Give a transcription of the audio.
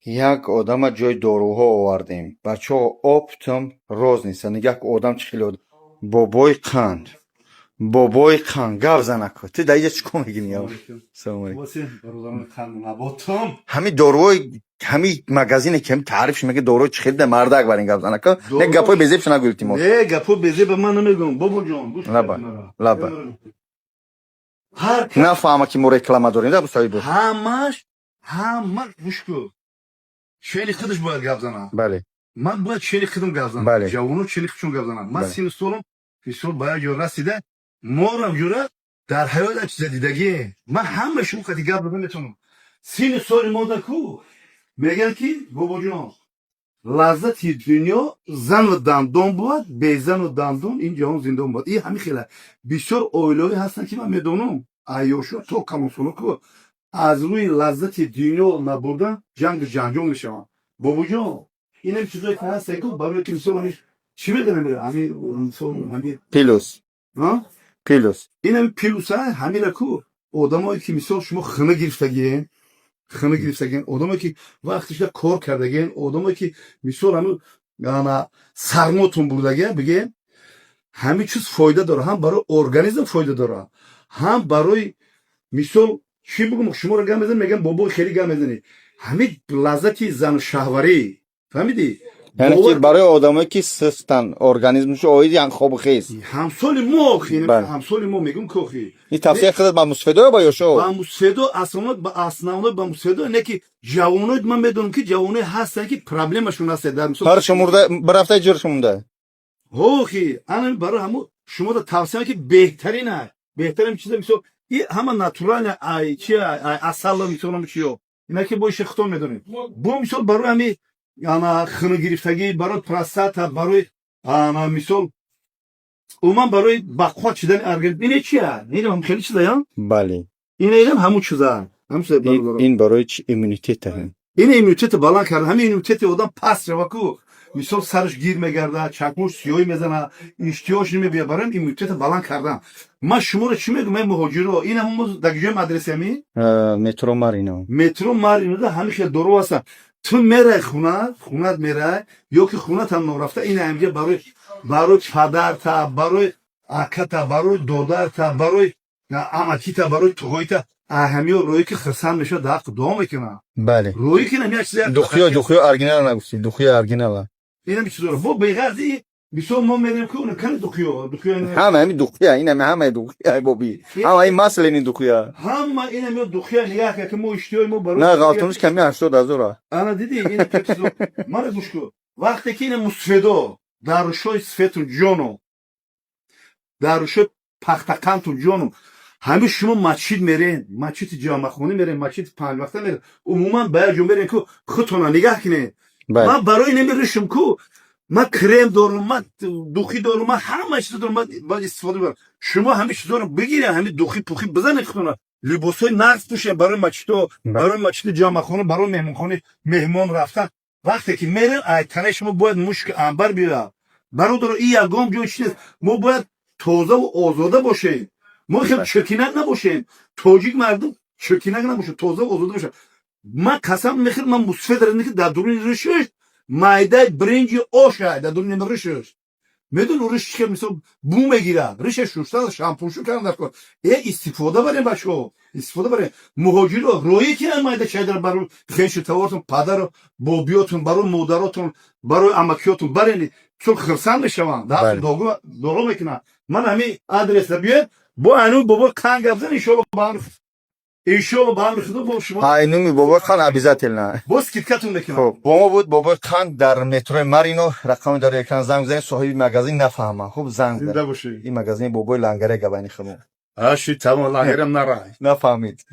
یک آدم جای داروها آوردیم بچه ها آبتم راز نیستن یک آدم چی خیلی بابای قند گف زنکو تو در اینجا چیکار میگینی یا سلام علیکم همین داروهای همین مگزینه که همین تعریفش میگه داروی چی خیلی مردک برین گف زنکو نه گپای بزیبش نگویلتی ما نه گپای بزیب به من نمیگم بابا جان لبا نفهمه که ما رکلامه داریم ده بسایی بود همش گوش کن چلی خودش باید گپ زنم بله من باید چلی خودم گپ زنم بله جوانو چلی خودشون گپ زنم من بله. سین سالم فیسال باید جور رسیده مارم جوره در حیات چیز دیدگی من همه شما خطی گپ زنم میتونم سین سال ماده کو میگن که بابا جان لذتی دنیا زن و دندون بود به زن و دندون این جهان زندان بود این همین خیلی بسیار اویلوی هستن که من میدونم ایوشو تو کاموسونو کو از روی لذت دنیا نبردن جنگ میشوند بابا جان اینم چیزایی که هست که برای که مثلا چی بدونم همین پیلوس اینم پیلوس همین کو آدمایی که مثلا شما خنه گرفتگین آدمایی که وقتش کار کردگین آدمایی که مثلا همون یعنی سرماتون بردگین بگین همین چیز فایده داره هم برای ارگانیسم فایده داره هم برای مثال چی بگم شما رو گم بزن میگم بابا خیلی گم بزنی همین لذتی زن شهواری فهمیدی یعنی که برای آدمایی که سستن ارگانیسمش اوید یعنی خوب خیست همسال ما میگم کوخی این تفسیر خودت با مستفیدو با یوشو با مستفیدو اصلا با مستفیدو نه که جوانای من میدونم که جوانای هستن که پرابلمشون هست در مثال هر شمرده برفته جور شمونده هوخی انا برای همو شما رو توصیه که بهترین چیزا مثلا این همه ناتورال چی اصلا میتونم چیو اینا که با شختو میدونیم بو مثال برای همین یعنی خون گرفتگی برای پروستاتا برای مثال عموما برای بقا چیدن ارگان اینه چیه هم خیلی چیزا یا بله اینم همون چیزا این برای چی ایمونیتت هست این ایمونیتت بالا کرد همین ایمونیتت آدم پس رو مثال سرش گیر میگرده چکمش سیاهی میزنه اشتیاش نمیبیه برام ایمونیتت بالا کردم من شما رو چی میگم من مهاجر رو این همون دقیقه مدرسه می مترو مارینو ده همیشه درو هستن تو میره خونه میره یا که خونه هم نرفته این همجه برای پدر تا برای اکا تا برای دادر تا برای اماکی تا برای توی تا اهمی روی که خرسان میشه داخل دوام میکنه بله روی که نمیاد چیزی دخیا ارگینال نگفتی دخیا ارگینال اینم چیزی رو با بیغردی بیسو ما میریم که اون کنه دخیا همین دخیا اینم همه دخیا بابی همه این مسئله این دخیا همه اینم دخیا نگاه که ما اشتیای ما برای نه غلطونش کمی 80,000 انا دیدی این چیزو ما رو گوش کن وقتی که این مستفیدو داروشوی سفیتون جونو داروشوی پختکانتون جونو همه شما مسجد میرین مسجد جامع خونه میرین مسجد پنج وقته میرین عموما باید جون میرین که خودتون نگاه کنین من برای نمیرشم کو من کرم دارم من دوخی دارم من همه چیز دارم باید استفاده کنم شما همه چیز دارم بگیرین همه دوخی پوخی بزنین خودتون لباسای نقص پوشین برای مسجد جامع خونه برای مهمانخانه مهمان رفتن وقتی که میرین تنه شما باید مشک انبر بیاره برادر این یگام جای چیز ما باید تازه و آزاده باشیم ما خیلی چکینک نباشیم تاجیک مردم چکینک نباشه تازه و آزاده باشه من قسم میخورم من مصفه دارم که در درون ریشش معده برنج آشه در درون ریشش میدون ریش که مثلا بو میگیره ریشش شوشتن شامپونشو کردن کن استفاده بریم بچه‌ها استفاده بریم مهاجر روی که معده چادر برای خیش توارتون پدر بابیاتون برای مادراتون برای امکیاتون برین چون خرسان میشوند در دوغو میکنن من همین آدرس بیاد با انو بابا کان گفتن ایشالله با هم خدا با شما اینو بابا خان ابیزاتل نه باز کیتکاتون میکنم خب با ما بود بابا خان در مترو مارینو رقم داره اکران زنگ بزنید صاحب مغازین نفهمه خب زنگ بزنید این مغازین بابا لنگره گبانی خمو اشی تمام لنگرم نرای نفهمید